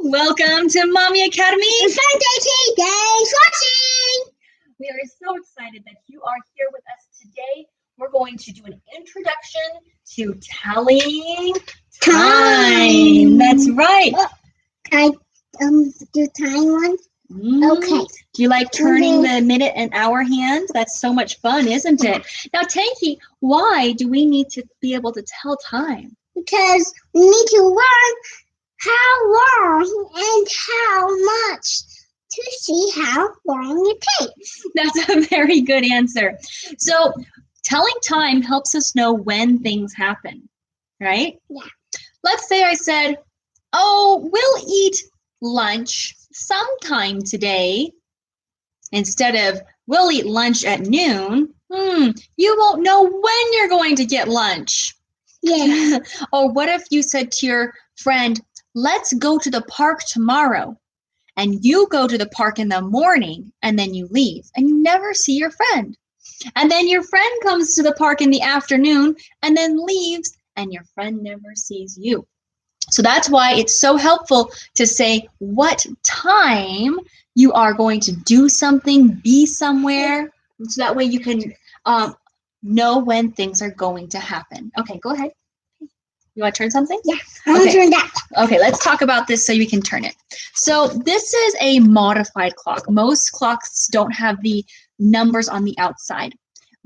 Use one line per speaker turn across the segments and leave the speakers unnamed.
Welcome to Mommy Academy.
Thanks watching.
We are so excited that you are here with us today. We're going to do an introduction to telling time. That's right.
Can I do time one? Okay.
Do you like turning the minute and hour hands? That's so much fun, isn't it? Now, Tankie, why do we need to be able to tell time?
Because we need to learn how long and how much to see how long it takes.
That's a very good answer. So telling time helps us know when things happen, right?
Yeah.
Let's say I said, oh, we'll eat lunch sometime today. Instead of, we'll eat lunch at noon. You won't know when you're going to get lunch.
Yeah.
Or what if you said to your friend, let's go to the park tomorrow. And you go to the park in the morning and then you leave and you never see your friend. And then your friend comes to the park in the afternoon and then leaves and your friend never sees you. So that's why it's so helpful to say what time you are going to do something, be somewhere. So that way you can know when things are going to happen. Okay, go ahead. You want to turn something?
Yeah, I want to turn that.
Okay, let's talk about this so you can turn it. So this is a modified clock. Most clocks don't have the numbers on the outside,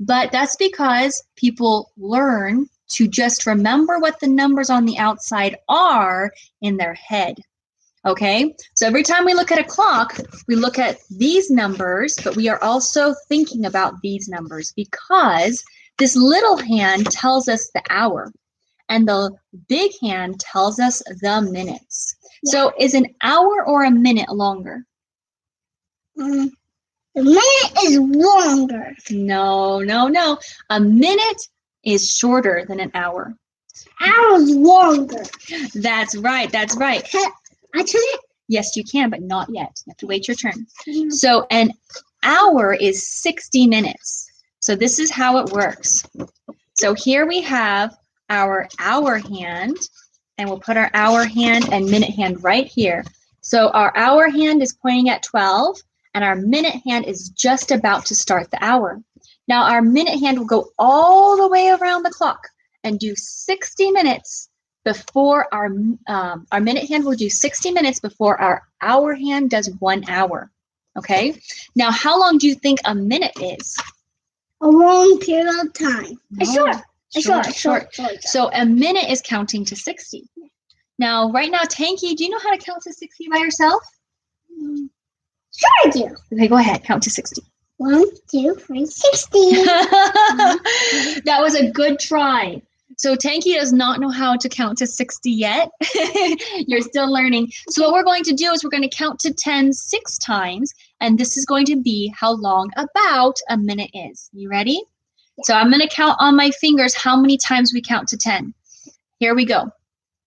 but that's because people learn to just remember what the numbers on the outside are in their head. Okay, so every time we look at a clock, we look at these numbers, but we are also thinking about these numbers because this little hand tells us the hour and the big hand tells us the minutes. Yeah. So is an hour or a minute longer?
The minute is longer.
No. A minute is shorter than an hour.
Hour's longer.
That's right.
Can I turn it?
Yes, you can, but not yet. You have to wait your turn. So an hour is 60 minutes. So this is how it works. So here we have our hour hand, and we'll put our hour hand and minute hand right here. So our hour hand is pointing at 12, and our minute hand is just about to start the hour. Now our minute hand will go all the way around the clock and do 60 minutes before our minute hand will do 60 minutes before our hour hand does 1 hour. Okay. Now, how long do you think a minute is?
A long period of time.
No. Short. So a minute is counting to 60. Now, right now, Tankie, do you know how to count to 60 by yourself?
Sure I do.
Okay, go ahead. Count to 60.
1, 2, 3, 60.
That was a good try. So Tankie does not know how to count to 60 yet. You're still learning. So what we're going to do is we're going to count to 10 6 times, and this is going to be how long about a minute is. You ready? Yeah. So I'm going to count on my fingers how many times we count to 10. Here we go.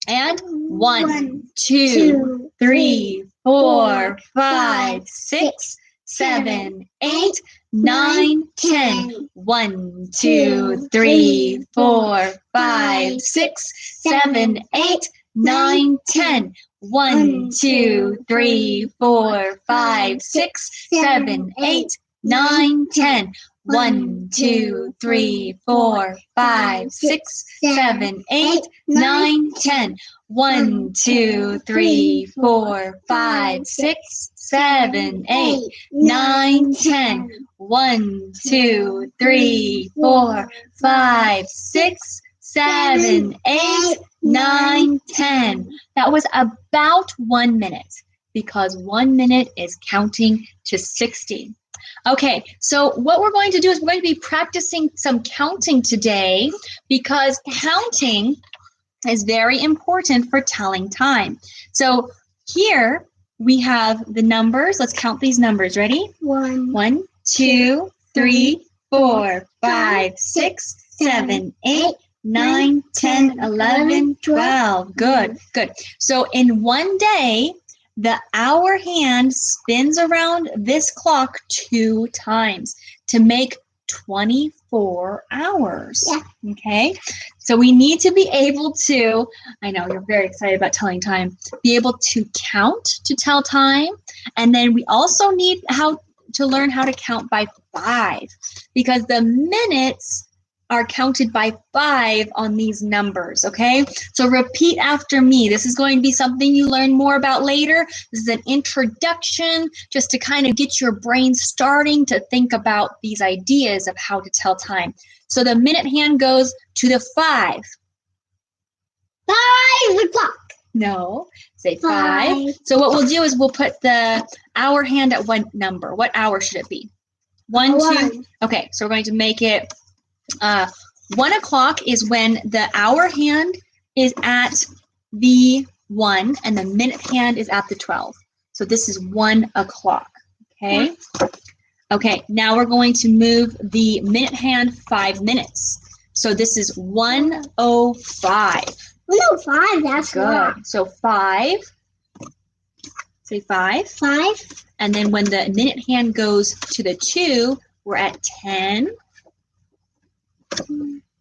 And 1, 2, 3, 4, 5, 6, 7, 8, 9, 10. 1, 2, 3, 4, 5, 6, 7, 8, 9, 10. 1, 2, 3, 4, 5, 6, 7, 8, 9, 10. 1, 2, 3, 4, 5, 6, 7, 8, 9, 10. 1, 2, 3, 4, 5, 6, 7, 8, 9, 10. 1, 2, 3, 4, 5, 6, 7, 8, 9, 10. That was about 1 minute because 1 minute is counting to 60. Okay, so what we're going to do is we're going to be practicing some counting today because counting is very important for telling time. So here we have the numbers. Let's count these numbers. Ready? 1, 2, 3, 4, 5, 6, 7, 8, 9, 10, 11, 12. Good. So in one day, the hour hand spins around this clock 2 times to make 24 hours.
Yeah.
Okay, so we need to be able to, I know you're very excited about telling time, be able to count to tell time. And then we also need to learn how to count by 5, because the minutes are counted by 5 on these numbers, okay? So repeat after me. This is going to be something you learn more about later. This is an introduction just to kind of get your brain starting to think about these ideas of how to tell time. So the minute hand goes to the 5.
5 o'clock.
No, say 5. So what we'll do is we'll put the hour hand at what number? What hour should it be? 1, 2. Okay, so we're going to make it 1 o'clock is when the hour hand is at the 1 and the minute hand is at the 12. So this is 1 o'clock. Okay. Okay, now we're going to move the minute hand 5 minutes. So this is 1:05.
1:05, that's
good.
wrong.
So 5. Say 5.
5.
And then when the minute hand goes to the 2, we're at 10.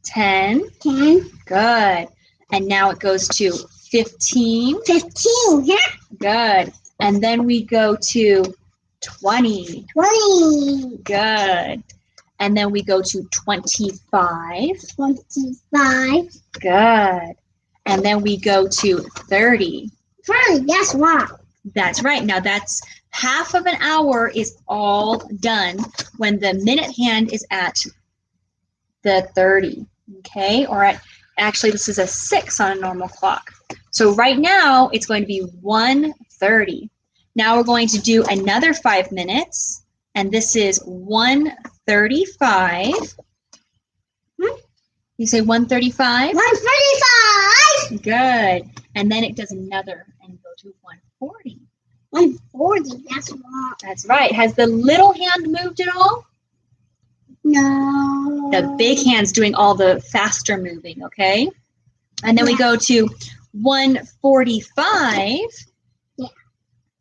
10.
10.
Good. And now it goes to 15.
15, yeah.
Good. And then we go to 20.
20.
Good. And then we go to 25.
25.
Good. And then we go to 30.
30, that's wrong.
That's right. Now that's half of an hour is all done when the minute hand is at the 30. Okay, or actually this is a 6 on a normal clock. So right now it's going to be 1:30. Now we're going to do another 5 minutes, and this is 1:35. You say 1:35?
1:35.
Good. And then it does another and go to 1:40.
1:40, that's wrong.
That's right. Has the little hand moved at all?
No.
The big hand's doing all the faster moving, okay? And then we go to 1:45.
Yeah.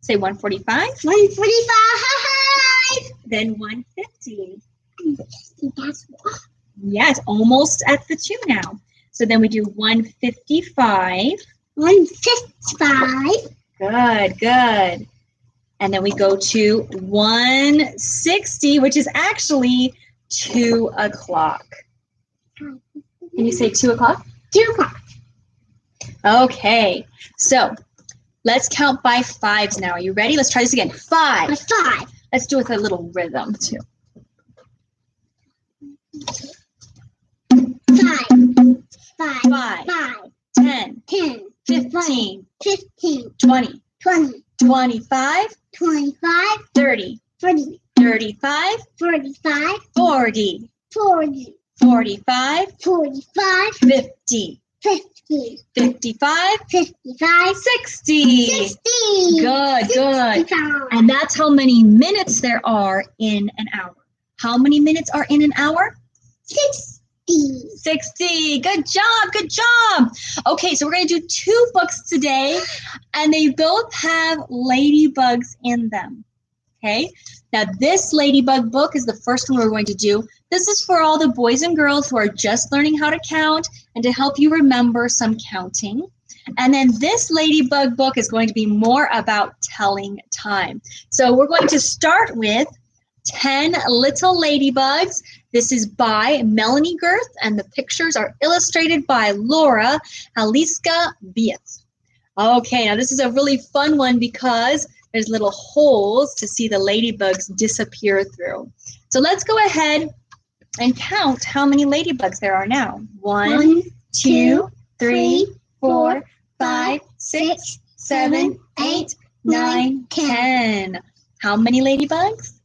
Say 1:45.
1:45.
Then 1:50.
That's wrong.
Yeah, it's almost at the 2 now. So then we do 1:55.
1:55.
Good, good. And then we go to 1:60, which is actually 2 o'clock. Can you say 2 o'clock?
2 o'clock.
Okay, so let's count by 5s now. Are you ready? Let's try this again. 5.
5.
Let's do it with a little rhythm too.
5. 5.
5,
5.
10,
10.
15,
15.
20,
20.
25,
25.
30,
30.
35,
45.
40,
40.
45,
45.
50,
50.
55,
55.
60.
60.
Good, good.
65.
And that's how many minutes there are in an hour. How many minutes are in an hour?
60.
60. Good job, good job. Okay, so we're going to do 2 books today, and they both have ladybugs in them. Okay, now this ladybug book is the first one we're going to do. This is for all the boys and girls who are just learning how to count and to help you remember some counting. And then this ladybug book is going to be more about telling time. So we're going to start with 10 Little Ladybugs. This is by Melanie Girth, and the pictures are illustrated by Laura Elisabeth. Okay, now this is a really fun one because there's little holes to see the ladybugs disappear through. So let's go ahead and count how many ladybugs there are now. 1, 2, 3, 4, 5, 6, 7, 8, 9, 10. How many ladybugs?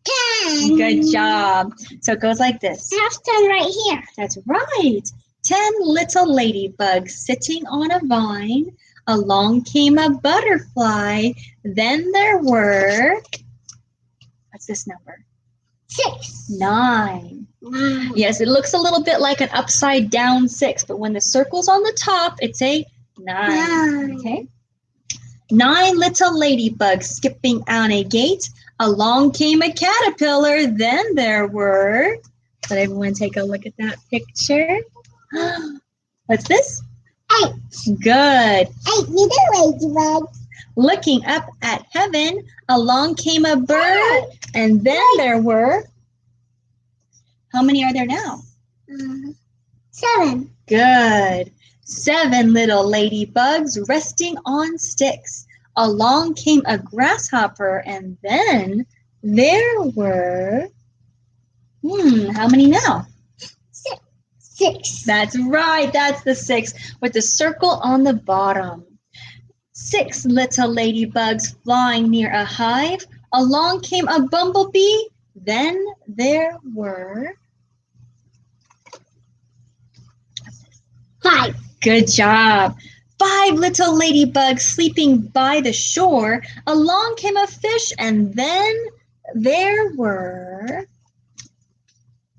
10.
Good job. So it goes like this.
I have 10 right here.
That's right. 10 little ladybugs sitting on a vine. Along came a butterfly. Then there were, what's this number?
6.
9.
9.
Yes, it looks a little bit like an upside down 6, but when the circle's on the top, it's a 9. Okay. 9 little ladybugs skipping on a gate. Along came a caterpillar. Then there were Let everyone take a look at that picture. What's this?
8.
Good.
8 little ladybugs.
Looking up at heaven, along came a bird, and then there were, how many are there now?
7.
Good. 7 little ladybugs resting on sticks. Along came a grasshopper, and then there were, how many now?
6.
That's right, that's the 6 with the circle on the bottom. 6 little ladybugs flying near a hive. Along came a bumblebee. Then there were
5.
Good job. 5 little ladybugs sleeping by the shore. Along came a fish, and then there were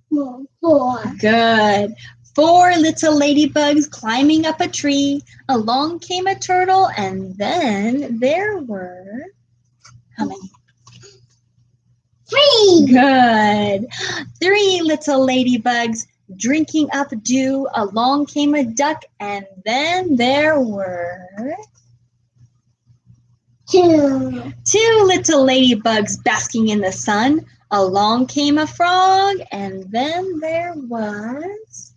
4.
Good. 4 little ladybugs climbing up a tree. Along came a turtle, and then there were, how many?
3.
Good. 3 little ladybugs drinking up dew. Along came a duck, and then there were
2.
2 little ladybugs basking in the sun. Along came a frog, and then there was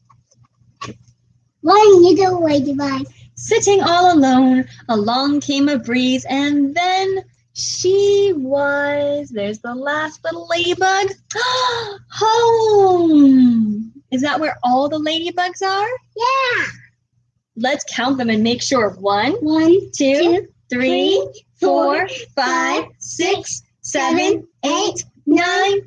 1 little ladybug.
sitting all alone. Along came a breeze, and then she was, there's the last little ladybug, home. Is that where all the ladybugs are?
Yeah.
Let's count them and make sure. 1,
1,
2, 3, 4, 5, 6, 7, 8, 9,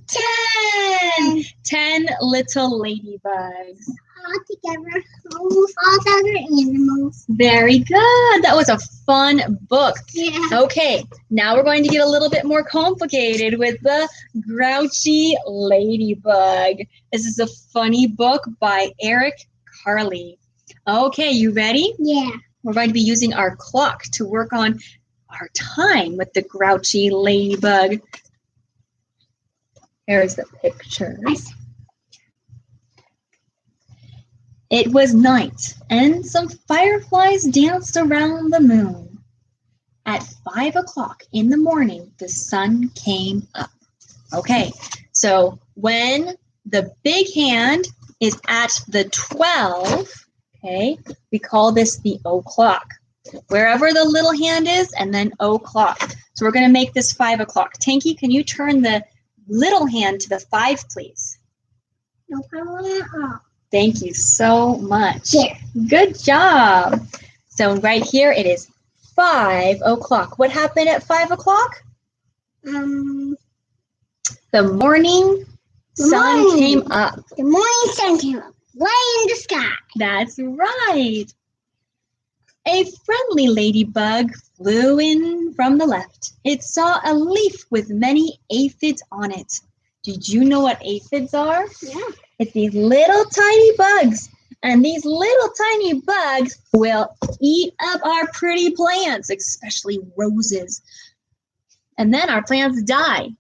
10. 10 little ladybugs.
All together, almost all the other animals.
Very good. That was a fun book.
Yeah.
Okay, now we're going to get a little bit more complicated with the Grouchy Ladybug. This is a funny book by Eric Carley. Okay, you ready?
Yeah.
We're going to be using our clock to work on our time with the Grouchy Ladybug. Here's the picture. It was night, and some fireflies danced around the moon. At 5 o'clock in the morning, the sun came up. Okay, so when the big hand is at the 12, okay, we call this the o'clock. Wherever the little hand is, and then o'clock. So we're going to make this 5 o'clock. Tankie, can you turn the little hand to the 5, please?
No problem at all.
Thank you so much.
Here.
Good job. So right here it is 5 o'clock. What happened at 5 o'clock?
The
The morning sun
morning.
came up.
morning sun came up, way in the sky.
That's right. A friendly ladybug flew in from the left. It saw a leaf with many aphids on it. Did you know what aphids are?
Yeah.
It's these little tiny bugs. And these little tiny bugs will eat up our pretty plants, especially roses. And then our plants die.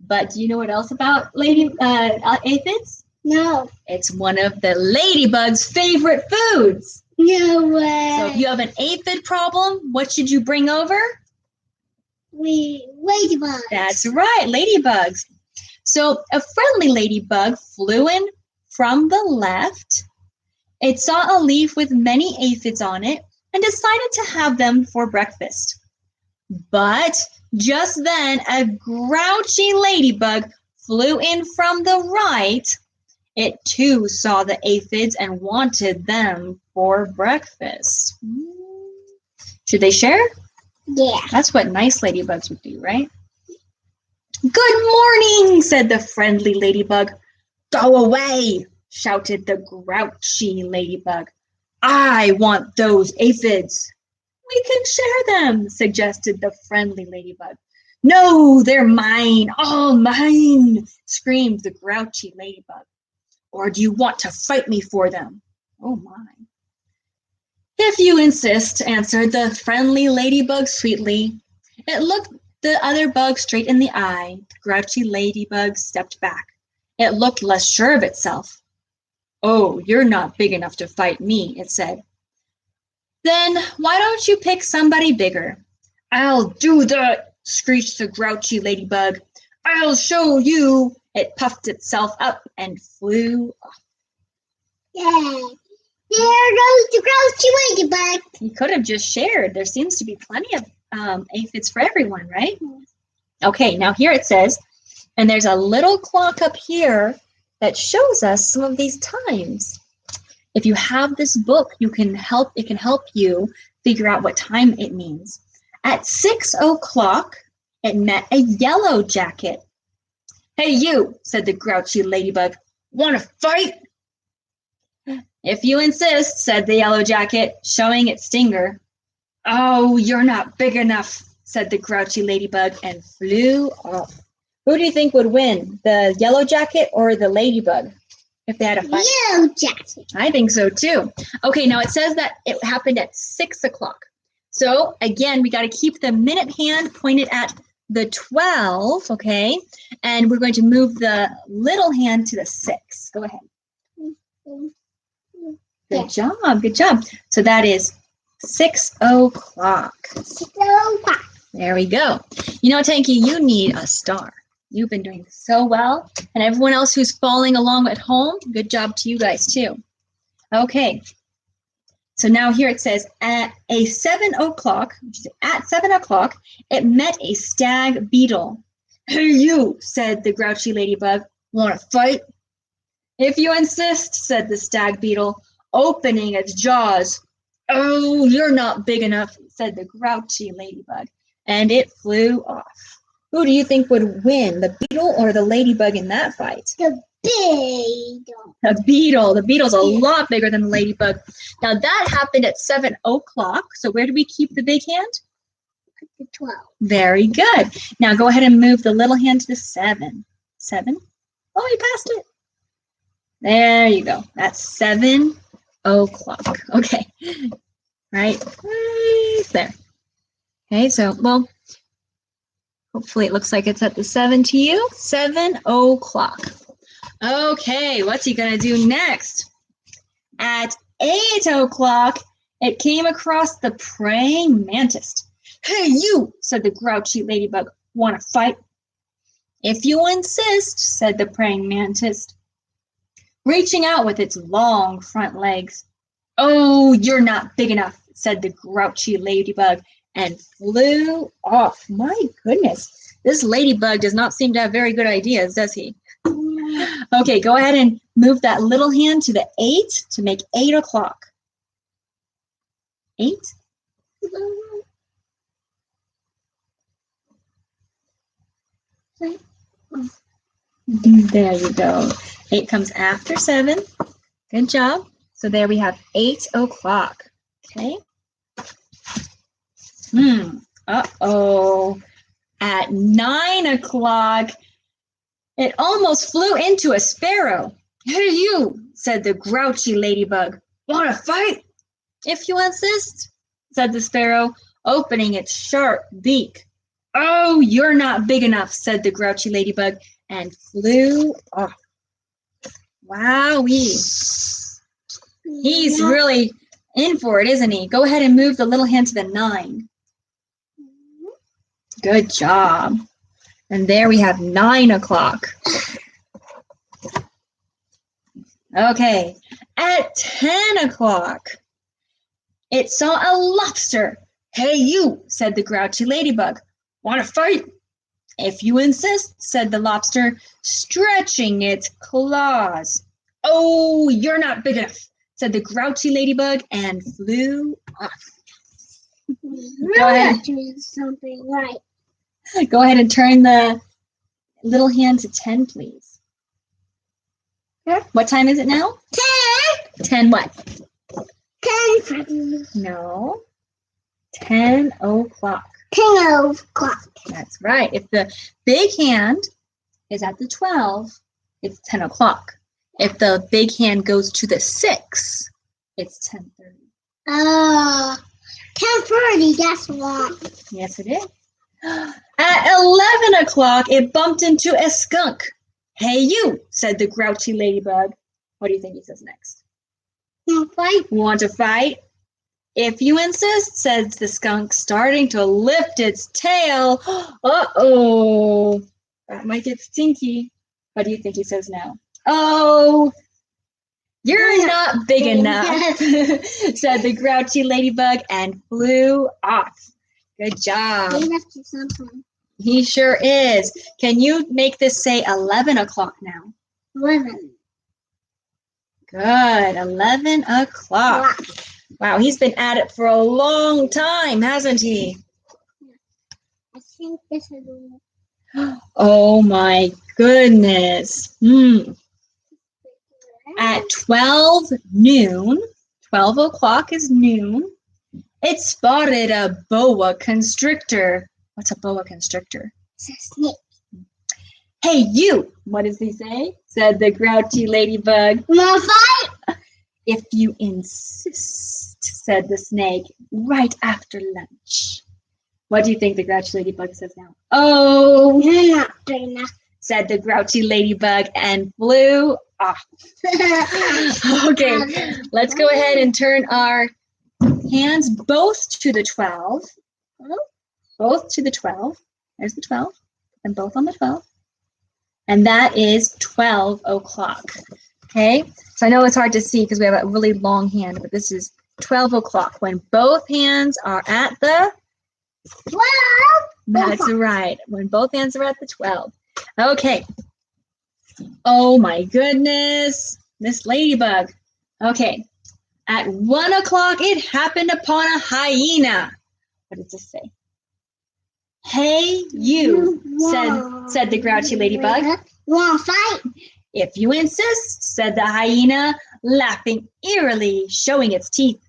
But do you know what else about aphids?
No.
It's one of the ladybug's favorite foods.
No way.
So if you have an aphid problem, what should you bring over?
Ladybugs.
That's right, ladybugs. So a friendly ladybug flew in from the left. It saw a leaf with many aphids on it and decided to have them for breakfast. But just then, a grouchy ladybug flew in from the right. It too saw the aphids and wanted them for breakfast. Should they share?
Yeah.
That's what nice ladybugs would do, right? Good morning, said the friendly ladybug. Go away, shouted the grouchy ladybug. I want those aphids. We can share them, suggested the friendly ladybug. No, they're mine, all mine, screamed the grouchy ladybug. Or do you want to fight me for them? Oh my. If you insist, answered the friendly ladybug sweetly. It looked the other bug straight in the eye. The grouchy ladybug stepped back. It looked less sure of itself. "Oh, you're not big enough to fight me," it said. "Then why don't you pick somebody bigger?" "I'll do that," screeched the grouchy ladybug. "I'll show you." It puffed itself up and flew off.
Yay! There goes the grouchy ladybug.
You could have just shared. There seems to be plenty of aphids for everyone, right? Okay, now here it says, and there's a little clock up here that shows us some of these times. If you have this book, it can help you figure out what time it means. At 6 o'clock, it met a yellow jacket. "Hey, you," said the grouchy ladybug. "Want to fight?" "If you insist," said the yellow jacket, showing its stinger. "Oh, you're not big enough," said the grouchy ladybug and flew off. Who do you think would win, the yellow jacket or the ladybug, if they had a fight?
Yellow jacket.
I think so too. Okay, now it says that it happened at 6 o'clock. So again, we got to keep the minute hand pointed at the 12, okay? And we're going to move the little hand to the 6. Go ahead. Good job, good job. So that is 6 o'clock.
6 o'clock.
There we go. You know, Tankie, you need a star. You've been doing so well. And everyone else who's following along at home, good job to you guys too. Okay. So now here it says, at 7 o'clock, it met a stag beetle. "Hey, you," said the grouchy ladybug. "Want to fight?" "If you insist," said the stag beetle, opening its jaws. "Oh, you're not big enough," said the grouchy ladybug, and it flew off. Who do you think would win, the beetle or the ladybug in that fight?
The beetle.
The beetle. The beetle's a lot bigger than the ladybug. Now that happened at 7 o'clock. So where do we keep the big hand?
The 12.
Very good. Now go ahead and move the little hand to the 7. 7. Oh, you passed it. There you go. That's 7 o'clock. Okay. Right there. Okay, so, well, hopefully it looks like it's at the 7 to you. 7 o'clock. Okay, what's he going to do next? At 8 o'clock, it came across the praying mantis. "Hey, you," said the grouchy ladybug. "Want to fight?" "If you insist," said the praying mantis, reaching out with its long front legs. "Oh, you're not big enough," said the grouchy ladybug, and flew off. My goodness, this ladybug does not seem to have very good ideas, does he? Okay, go ahead and move that little hand to the 8 to make 8 o'clock. 8? There you go. 8 comes after 7. Good job. So there we have 8 o'clock. Okay. Uh-oh. At 9 o'clock, it almost flew into a sparrow. "Hey, you," said the grouchy ladybug. "Want to fight?" "If you insist," said the sparrow, opening its sharp beak. "Oh, you're not big enough," said the grouchy ladybug, and flew off. Wowee. He's really in for it, isn't he? Go ahead and move the little hand to the 9. Good job. And there we have 9 o'clock. Okay, at 10 o'clock, it saw a lobster. "Hey, you," said the grouchy ladybug. "Want to fight?" "If you insist," said the lobster, stretching its claws. "Oh, you're not big enough," said the grouchy ladybug, and flew off. Go ahead.
Doing something right.
Go ahead and turn the little hand to 10, please. Okay. What time is it now?
10.
10 what?
10.
No. 10 o'clock.
10 o'clock.
That's right. If the big hand is at the 12, it's 10 o'clock. If the big hand goes to the 6, it's 10:30.
10:30, that's wrong.
Yes, it is. At 11 o'clock, it bumped into a skunk. Hey, you, said the grouchy ladybug. What do you think he says next?
Want to fight?
Want to fight? If you insist, says the skunk, starting to lift its tail. Uh-oh. That might get stinky. What do you think he says now? Oh, you're not big enough, said the grouchy ladybug and flew off. Good job. He sure is. Can you make this say 11 o'clock now?
11.
Good. 11 o'clock. Wow, he's been at it for a long time, hasn't he?
I think this is
Oh my goodness. At 12 noon, 12 o'clock is noon, it spotted a boa constrictor. What's a boa constrictor?
It's a snake.
Hey, you! What does he say? Said the grouchy ladybug.
Want to fight?
If you insist, said the snake, right after lunch. What do you think the grouchy ladybug says now? Oh,
you're not big enough,
said the grouchy ladybug and flew off. Okay, let's go ahead and turn our hands both to the 12. Both to the 12. There's the 12. And both on the 12. And that is 12 o'clock. Okay, so I know it's hard to see because we have a really long hand, but this is 12 o'clock when both hands are at the
12.
That's right. When both hands are at the 12. Okay. Oh my goodness. Miss Ladybug. Okay. At 1 o'clock, it happened upon a hyena. What does this say? Hey, you, said the grouchy ladybug.
Want to fight?
If you insist, said the hyena, laughing eerily, showing its teeth.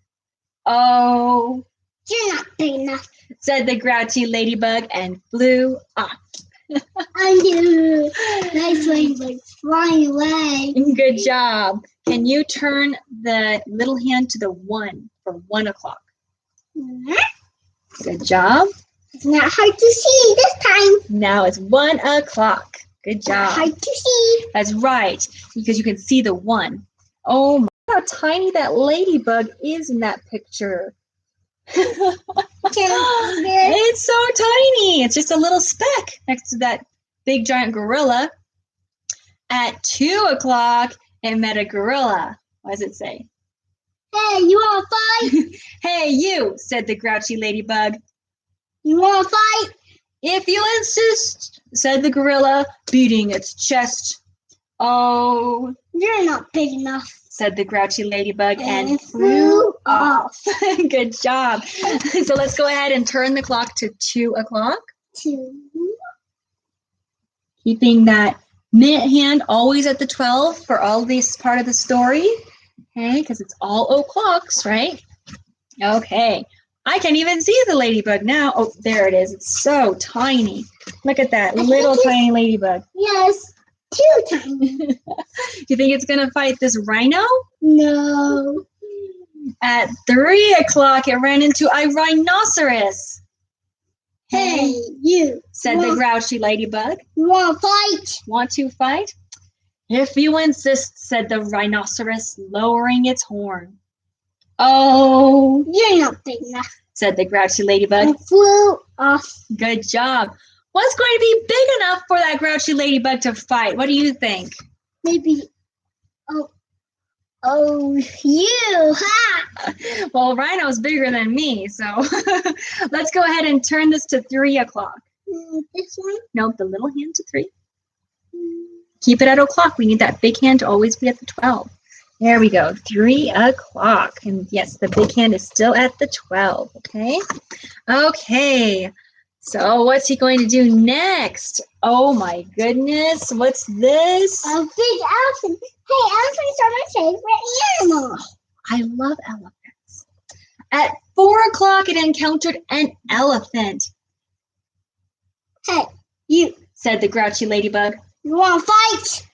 Oh,
you're not big enough,
said the grouchy ladybug and flew off.
I knew. Nice ladybug flying away.
Good job. Can you turn the little hand to the 1 for 1 o'clock? Good job.
It's not hard to see this time.
Now it's 1 o'clock. Good job.
Not hard to see.
That's right, because you can see the 1. Oh my, how tiny that ladybug is in that picture. It's so tiny. It's just a little speck next to that big giant gorilla. At 2 o'clock, it met a gorilla. What does it say?
Hey, you want to fight?
Hey, you, said the grouchy ladybug.
You want to fight?
If you insist, said the gorilla, beating its chest. Oh,
you're not big enough,
said the grouchy ladybug and flew off. Good job. So let's go ahead and turn the clock to 2 o'clock.
2.
Keeping that minute hand always at the 12 for all this part of the story. Okay, because it's all o'clocks, right? Okay. I can't even see the ladybug now. Oh, there it is. It's so tiny. Look at that little tiny ladybug.
Yes, too tiny.
Do you think it's going to fight this rhino?
No.
At 3 o'clock, it ran into a rhinoceros.
Hey, you,
said the grouchy ladybug.
You want to fight?
Want to fight? If you insist, said the rhinoceros, lowering its horn. Oh,
you're not big enough,
said the grouchy ladybug.
And flew off.
Good job. What's going to be big enough for that grouchy ladybug to fight? What do you think?
Maybe, you, ha!
Well, Rhino's bigger than me, so let's go ahead and turn this to 3 o'clock.
This one?
Nope, the little hand to 3. Keep it at o'clock. We need that big hand to always be at the 12. There we go, 3 o'clock. And yes, the big hand is still at the 12, okay? Okay, so what's he going to do next? Oh my goodness, what's this?
A big elephant. Hey, elephants are my favorite animal.
I love elephants. At 4 o'clock, it encountered an elephant.
Hey, you,
said the grouchy ladybug.
You want to fight?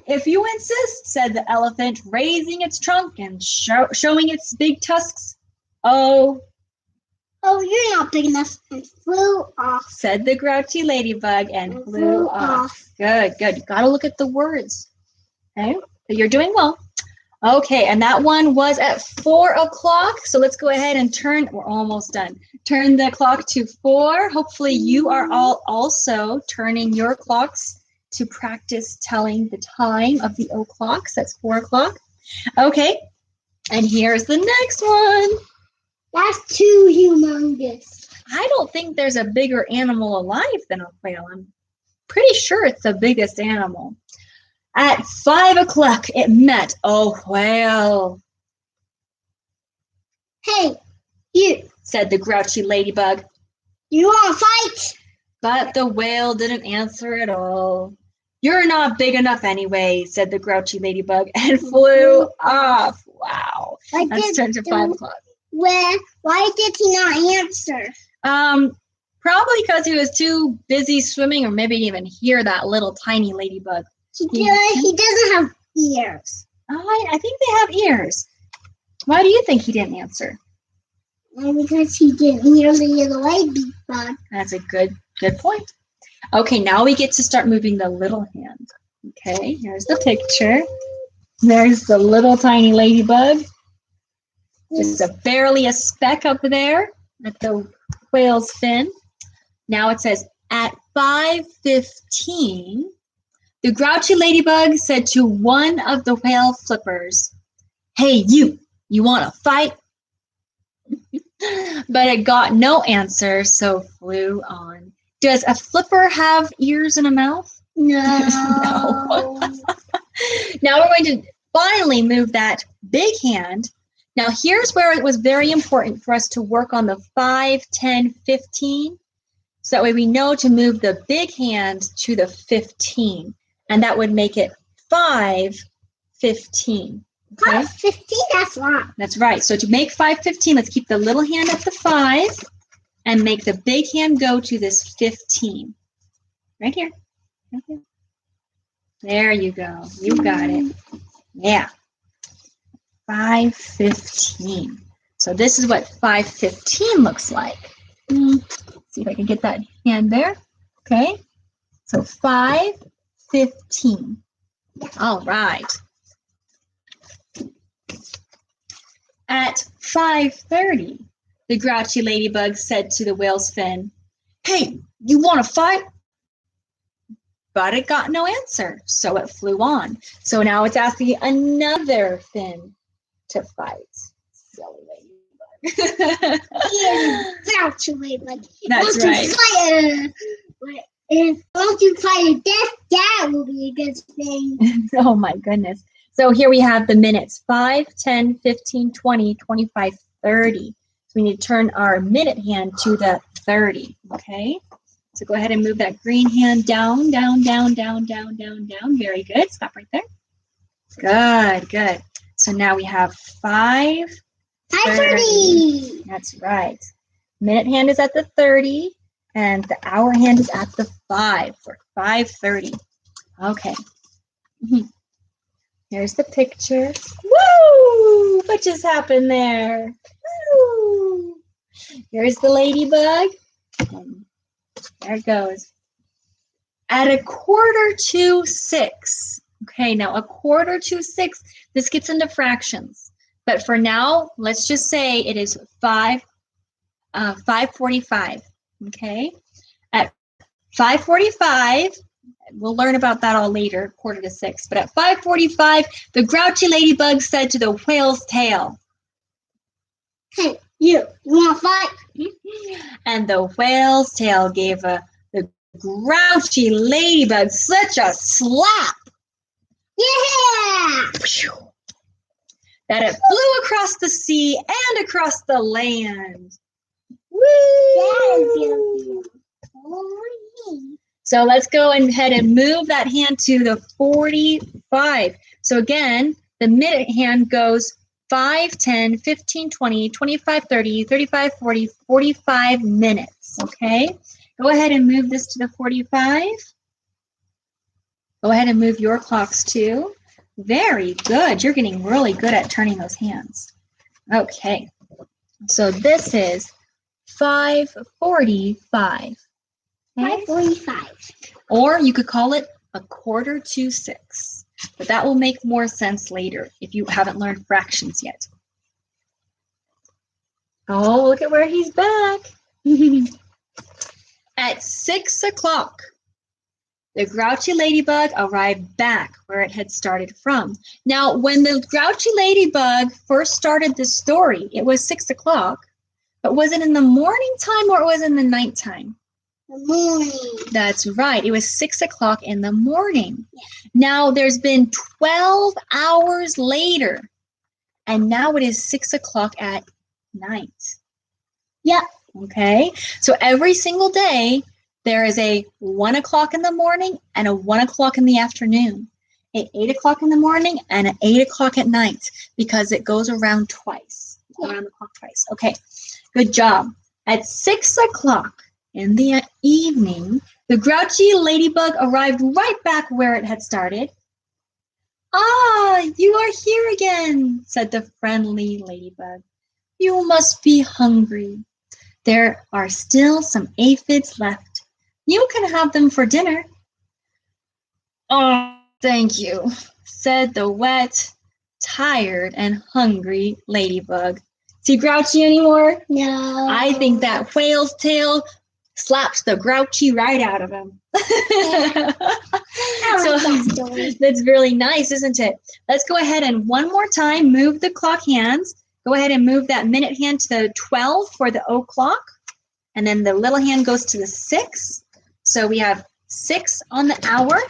If you insist, said the elephant, raising its trunk and showing its big tusks. Oh,
you're you're not big enough, and flew off.
Said the grouchy ladybug and flew off. Good, good. You got to look at the words. Okay, but you're doing well. Okay, and that one was at 4 o'clock. So let's go ahead and turn, we're almost done. Turn the clock to 4. Hopefully you are all also turning your clocks to practice telling the time of the o'clocks. That's 4 o'clock. Okay, and here's the next one.
That's too humongous.
I don't think there's a bigger animal alive than a whale. I'm pretty sure it's the biggest animal. At 5 o'clock, it met a whale.
Hey, you,
said the grouchy ladybug.
You want to fight?
But the whale didn't answer at all. You're not big enough anyway, said the grouchy ladybug, and flew off. Wow. Let's turn to 5 o'clock.
Why did he not answer?
Probably because he was too busy swimming, or maybe didn't even hear that little tiny ladybug.
He doesn't have ears.
I think they have ears. Why do you think he didn't answer?
Because he didn't hear the little ladybug.
That's a good point. Okay, now we get to start moving the little hand. Okay, here's the picture. There's the little tiny ladybug. Just barely a speck up there at the whale's fin. Now it says, at 5:15, the grouchy ladybug said to one of the whale flippers, hey, you want to fight? But it got no answer, so flew on. Does a flipper have ears and a mouth?
No.
No. Now we're going to finally move that big hand. Now here's where it was very important for us to work on the 5, 10, 15. So that way we know to move the big hand to the 15. And that would make it 5:15. Okay?
5:15, that's wrong.
That's right. So to make 5:15, let's keep the little hand at the 5 and make the big hand go to this 15. Right here. Right here. There you go. You got it. Yeah. 5:15. So this is what 5:15 looks like. Let's see if I can get that hand there. Okay. So 5:15. All right. At 5:30, the grouchy ladybug said to the whale's fin, hey, you want to fight? But it got no answer, so it flew on. So now it's asking another fin to fight. Silly ladybug.
Grouchy ladybug.
That's right.
Won't you fight a death? That will be a good thing.
Oh my goodness. So here we have the minutes, 5, 10, 15, 20, 25, 30. So we need to turn our minute hand to the 30, okay? So go ahead and move that green hand down, down, down, down, down, down, down. Very good. Stop right there. Good, good. So now we have 5:30. That's right. Minute hand is at the 30, and the hour hand is at the 5 for 5:30. Okay. Here's the picture. Woo! What just happened there? Woo! Here's the ladybug. There it goes. At 5:45. Okay, now 5:45, this gets into fractions. But for now, let's just say it is 5:45. Okay? At 5:45, we'll learn about that all later, 5:45. But at 5:45, the grouchy ladybug said to the whale's tail,
hey, you want to fight?
And the whale's tail gave the grouchy ladybug such a slap.
Yeah!
That it flew across the sea and across the land. Woo! So let's go ahead and move that hand to the 45. So again, the minute hand goes 5, 10, 15, 20, 25, 30, 35, 40, 45 minutes, okay? Go ahead and move this to the 45. Go ahead and move your clocks too. Very good. You're getting really good at turning those hands. Okay. So this is 5:45. Okay?
5:45.
Or you could call it 5:45. But that will make more sense later if you haven't learned fractions yet. Oh, look at where he's back. At 6 o'clock, the grouchy ladybug arrived back where it had started from. Now, when the grouchy ladybug first started this story, it was 6 o'clock. But was it in the morning time or was it in the nighttime?
The morning.
That's right. It was 6 o'clock in the morning. Yeah. Now, there's been 12 hours later, and now it is 6 o'clock at night.
Yep.
Okay. So every single day, there is a 1 o'clock in the morning and a 1 o'clock in the afternoon, at 8 o'clock in the morning and at 8 o'clock at night, because it goes around twice, around the clock twice. Okay, good job. At 6 o'clock in the evening, the grouchy ladybug arrived right back where it had started. Ah, you are here again, said the friendly ladybug. You must be hungry. There are still some aphids left. You can have them for dinner. Oh, thank you, said the wet, tired, and hungry ladybug. Is he grouchy anymore?
No.
I think that whale's tail slaps the grouchy right out of him. So that's really nice, isn't it? Let's go ahead and one more time move the clock hands. Go ahead and move that minute hand to the 12 for the o'clock. And then the little hand goes to the 6. So we have 6 on the hour.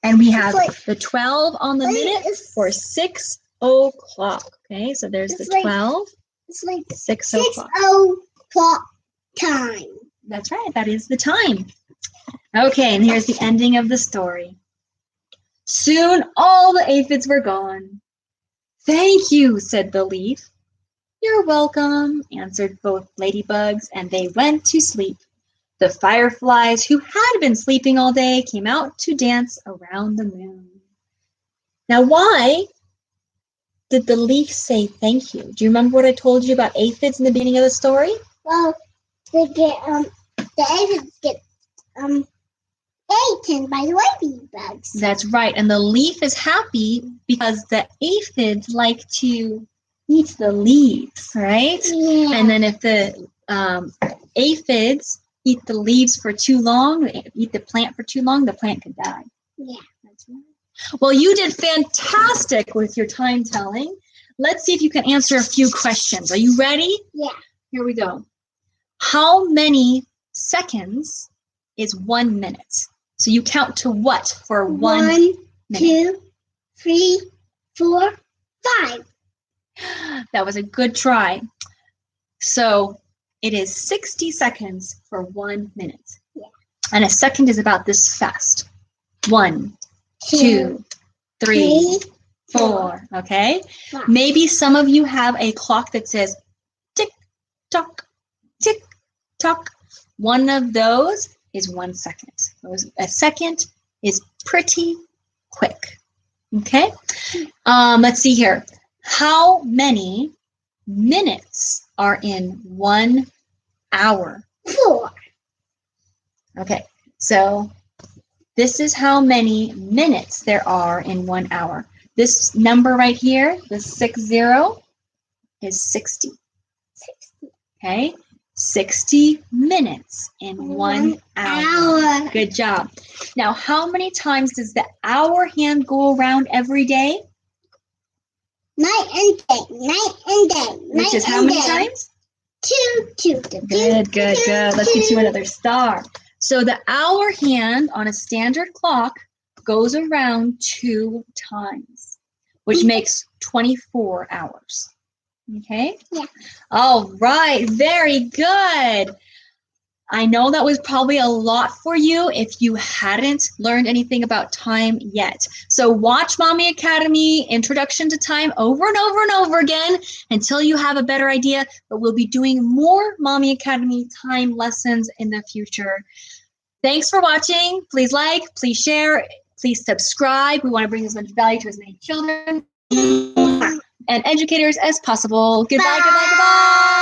And we have the 12 on the minute for 6 o'clock. Okay, so there's the 12.
It's like
6 o'clock.
6 o'clock time.
That's right, that is the time. Okay, and here's the ending of the story. Soon all the aphids were gone. Thank you, said the leaf. You're welcome, answered both ladybugs, and they went to sleep. The fireflies, who had been sleeping all day, came out to dance around the moon. Now, why did the leaf say thank you? Do you remember what I told you about aphids in the beginning of the story?
Well, they get the aphids get eaten by the ladybugs.
That's right, and the leaf is happy because the aphids like to eat the leaves, right?
Yeah.
And then if the aphids eat the leaves for too long, eat the plant for too long, the plant could die.
Yeah.
That's right. Well, you did fantastic with your time telling. Let's see if you can answer a few questions. Are you ready?
Yeah.
Here we go. How many seconds is 1 minute? So you count to what for 1 minute?
1, 2, 3, 4, 5.
That was a good try. So it is 60 seconds for 1 minute.
Yeah.
And a second is about this fast. 1, 2, 3, 4. Okay?
5.
Maybe some of you have a clock that says tick, tock, tick, tock. One of those is 1 second. A second is pretty quick. Okay? Let's see here. How many minutes are in 1 hour?
4.
Okay, so this is how many minutes there are in 1 hour. This number right here, the 60, is 60.
60.
Okay, 60 minutes in 1 hour. Good job. Now, how many times does the hour hand go around every day?
Night and day, night and day.
Which is how many times?
2.
Good. Let's get you another star. So the hour hand on a standard clock goes around 2 times, which makes 24 hours. Okay?
Yeah.
All right. Very good. I know that was probably a lot for you if you hadn't learned anything about time yet. So watch Mommy Academy Introduction to Time over and over and over again until you have a better idea. But we'll be doing more Mommy Academy time lessons in the future. Thanks for watching. Please like, please share, please subscribe. We want to bring as much value to as many children and educators as possible. Goodbye, goodbye, goodbye.